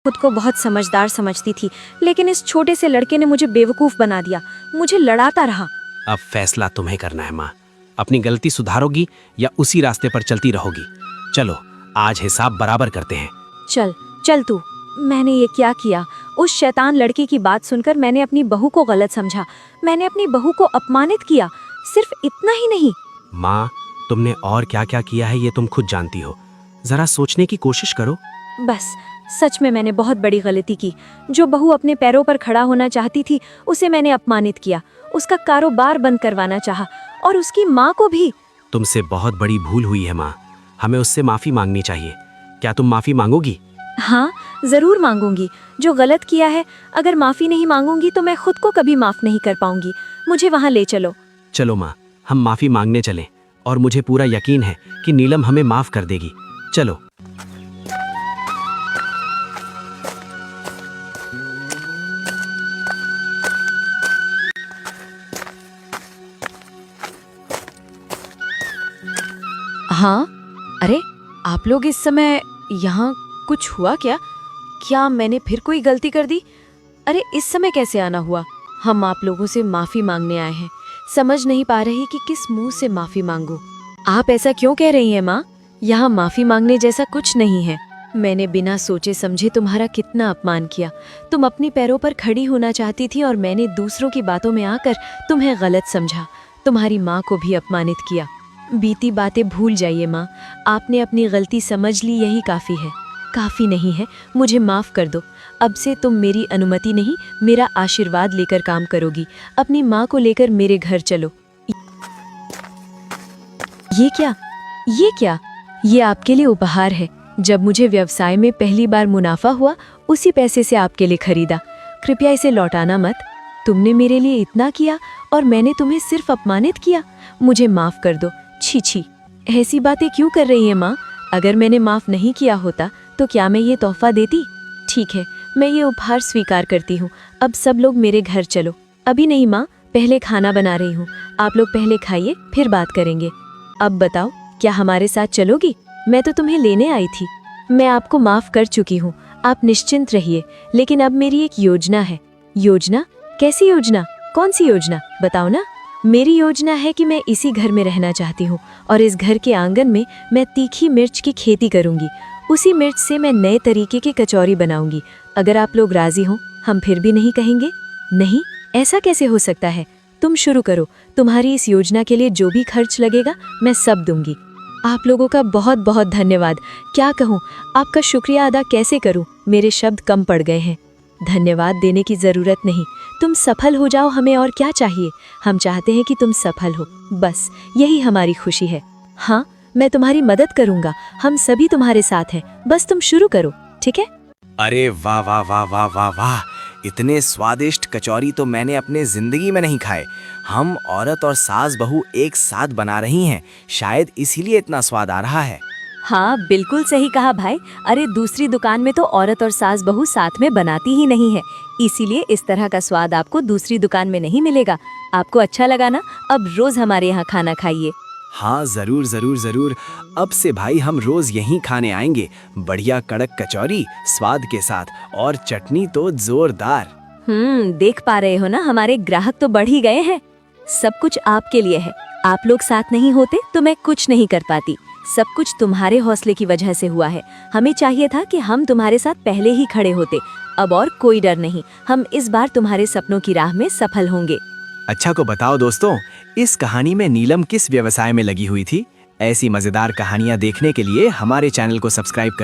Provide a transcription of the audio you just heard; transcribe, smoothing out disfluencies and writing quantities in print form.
खुद को बहुत समझदार समझती थी, लेकिन इस छोटे से लड़के ने मुझे बेवकूफ़ बना दिया। मुझे लड़ाता रहा। अब फैसला तुम्हें करना है माँ। अपनी गलती सुधारोगी या उसी रास्ते पर चलती रहोगी? चलो आज हिसाब बराबर करते हैं। चल चल तू। मैंने ये क्या किया? उस शैतान लड़के की बात सुनकर मैंने अपनी बहू को गलत समझा। मैंने अपनी बहू को अपमानित किया। सिर्फ इतना ही नहीं। माँ, तुमने और क्या क्या किया है ये तुम खुद जानती हो। जरा सोचने की कोशिश करो। बस सच में मैंने बहुत बड़ी गलती की। जो बहू अपने पैरों पर खड़ा होना चाहती थी उसे मैंने अपमानित किया। उसका कारोबार बंद करवाना चाहा, और उसकी माँ को भी। तुमसे बहुत बड़ी भूल हुई है माँ। हमें उससे माफी मांगनी चाहिए। क्या तुम माफी मांगोगी? हाँ, जरूर मांगूंगी। जो गलत किया है, अगर माफी नहीं मांगूंगी तो मैं खुद को कभी माफ नहीं कर पाऊंगी। मुझे वहाँ ले चलो। चलो माँ, हम माफी मांगने चलें। और मुझे पूरा यकीन है कि नीलम हमें माफ कर देगी। चलो। हाँ, अरे आप लोग इस समय यहाँ कुछ हुआ क्या? क्या मैंने फिर कोई गलती कर दी? अरे इस समय कैसे आना हुआ? हम आप लोगों से माफी मांगने आए हैं। समझ नहीं पा रही कि किस मुंह से माफी मांगूं। आप ऐसा क्यों कह रही हैं माँ? यहाँ माफी मांगने जैसा कुछ नहीं है। मैंने बिना सोचे समझे तुम्हारा कितना अपमान किया। तुम अपने पैरों पर खड़ी होना चाहती थी और मैंने दूसरों की बातों में आकर तुम्हें गलत समझा। तुम्हारी माँ को भी अपमानित किया। बीती बातें भूल जाइए माँ। आपने अपनी गलती समझ ली, यही काफ़ी है। काफ़ी नहीं है, मुझे माफ़ कर दो। अब से तुम मेरी अनुमति नहीं, मेरा आशीर्वाद लेकर काम करोगी। अपनी माँ को लेकर मेरे घर चलो। ये क्या? ये क्या? ये आपके लिए उपहार है। जब मुझे व्यवसाय में पहली बार मुनाफा हुआ, उसी पैसे से आपके लिए खरीदा। कृपया इसे लौटाना मत। तुमने मेरे लिए इतना किया और मैंने तुम्हें सिर्फ अपमानित किया। मुझे माफ़ कर दो। छी छी, ऐसी बातें क्यों कर रही है माँ? अगर मैंने माफ़ नहीं किया होता तो क्या मैं ये तोहफा देती? ठीक है, मैं ये उपहार स्वीकार करती हूँ। अब सब लोग मेरे घर चलो। अभी नहीं माँ, पहले खाना बना रही हूँ। आप लोग पहले खाइए, फिर बात करेंगे। अब बताओ, क्या हमारे साथ चलोगी? मैं तो तुम्हें लेने आई थी। मैं आपको माफ़ कर चुकी हूँ, आप निश्चिंत रहिए। लेकिन अब मेरी एक योजना है। योजना? कैसी योजना? कौन सी योजना? बताओ ना। मेरी योजना है कि मैं इसी घर में रहना चाहती हूँ और इस घर के आंगन में मैं तीखी मिर्च की खेती करूँगी। उसी मिर्च से मैं नए तरीके की कचौरी बनाऊंगी। अगर आप लोग राजी हो, हम फिर भी नहीं कहेंगे। नहीं, ऐसा कैसे हो सकता है? तुम शुरू करो। तुम्हारी इस योजना के लिए जो भी खर्च लगेगा मैं सब दूंगी। आप लोगों का बहुत बहुत धन्यवाद। क्या कहूँ, आपका शुक्रिया अदा कैसे करूँ? मेरे शब्द कम पड़ गए हैं। धन्यवाद देने की ज़रूरत नहीं। तुम सफल हो जाओ, हमें और क्या चाहिए? हम चाहते हैं कि तुम सफल हो, बस यही हमारी खुशी है। हाँ, मैं तुम्हारी मदद करूँगा। हम सभी तुम्हारे साथ हैं। बस तुम शुरू करो, ठीक है? अरे वाह वाह वाह वाह वाह वाह! इतने स्वादिष्ट कचौरी तो मैंने अपने जिंदगी में नहीं खाए। हम औरत और सास बहू एक साथ बना रही हैं, शायद इसीलिए इतना स्वाद आ रहा है। हाँ, बिल्कुल सही कहा भाई। अरे दूसरी दुकान में तो औरत और सास बहू साथ में बनाती ही नहीं है, इसीलिए इस तरह का स्वाद आपको दूसरी दुकान में नहीं मिलेगा। आपको अच्छा लगा ना? अब रोज हमारे यहाँ खाना खाइए। हाँ जरूर जरूर जरूर। अब से भाई हम रोज यहीं खाने आएंगे। बढ़िया कड़क कचौरी स्वाद के साथ और चटनी तो जोरदार। देख पा रहे हो ना, हमारे ग्राहक तो बढ़ ही गए हैं। सब कुछ आपके लिए है। आप लोग साथ नहीं होते तो मैं कुछ नहीं कर पाती। सब कुछ तुम्हारे हौसले की वजह से हुआ है। हमें चाहिए था कि हम तुम्हारे साथ पहले ही खड़े होते। अब और कोई डर नहीं। हम इस बार तुम्हारे सपनों की राह में सफल होंगे। अच्छा को बताओ दोस्तों, इस कहानी में नीलम किस व्यवसाय में लगी हुई थी? ऐसी मजेदार कहानियाँ देखने के लिए हमारे चैनल को सब्सक्राइब कर